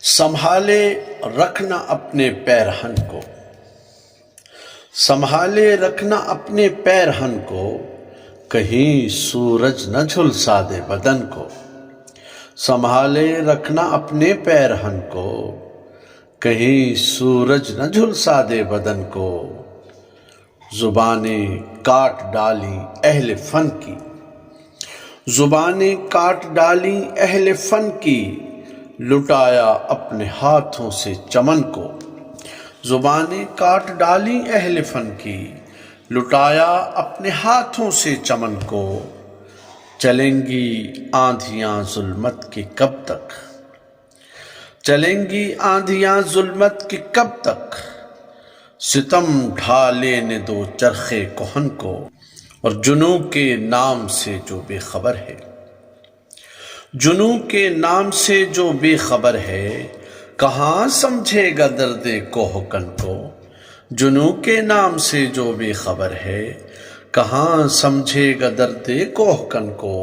संभाले रखना अपने पैरहन को, संभाले रखना अपने पैरहन को, कहीं सूरज न झुलसा दे बदन को। संभाले रखना अपने पैरहन को, कहीं सूरज न झुलसा दे बदन को। जुबाने काट डाली अहले फन की, जुबाने काट डाली अहले फन की, लुटाया अपने हाथों से चमन को। जुबाने काट डाली अहले फन की, लुटाया अपने हाथों से चमन को। चलेंगी आंधियां जुल्मत की कब तक, चलेंगी आंधियां जुल्मत की कब तक। सितम ढा लेने दो चरखे कोहन को, और जुनू के नाम से जो बेखबर है, जुनू के नाम से जो बेखबर है, कहाँ समझेगा दर्दे कोहकन को। जुनू के नाम से जो बेखबर है, कहाँ समझेगा दर्दे कोहकन को।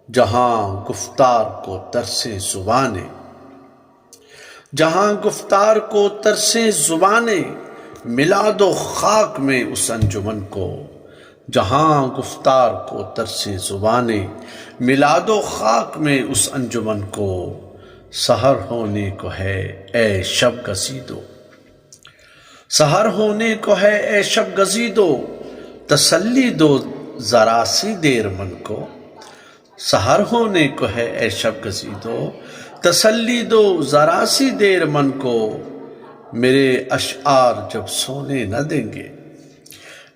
जहाँ गुफ्तार को तरसे जुबाने, जहाँ गुफ्तार को तरसे जुबाने, मिला दो खाक में उस अंजुमन को। जहाँ गुफ्तार को तरसे जुबाने, मिला दो खाक में उस अंजुमन को। सहर होने को है ए शब गजीदो, सहर होने को है ए शब गजीदो, तसल्ली दो जरा सी देर मन को। सहर होने को है ए शब गजीदो, तसल्ली दो जरा सी देर मन को। मेरे अशआर जब सोने न देंगे,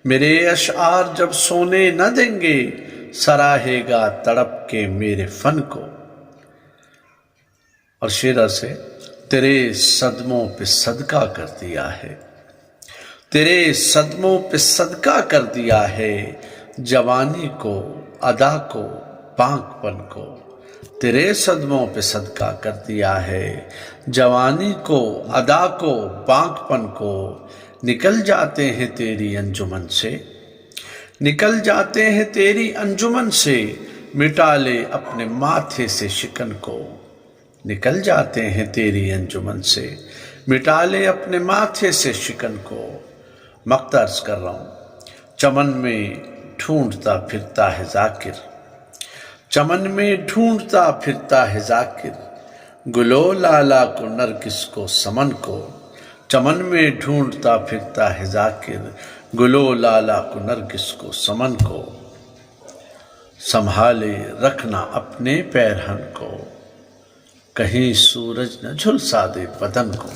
मेरे अशआर जब सोने न देंगे, सराहेगा तड़प के मेरे फन को। और शेरा से तेरे सदमों पे सदका कर दिया है, तेरे सदमों पे सदका कर दिया है, जवानी को अदा को बांकपन को। तेरे सदमों पे सदका कर दिया है, जवानी को अदा को बांकपन को। निकल जाते हैं तेरी अंजुमन से, निकल जाते हैं तेरी अंजुमन से, मिटा ले अपने माथे से शिकन को। निकल जाते हैं तेरी अंजुमन से, मिटा ले अपने माथे से शिकन को। मक्ता अर्ज कर रहा हूँ, चमन में ढूंढता फिरता है जाकिर, चमन में ढूंढता फिरता है जाकिर, गुलो लाला को नरगिस को समन को। चमन में ढूंढता फिरता है जाकिर, गुलो लाला को नरगिस को समन को। संभाले रखना अपने पैरहन को, कहीं सूरज न झुलसा दे बदन को।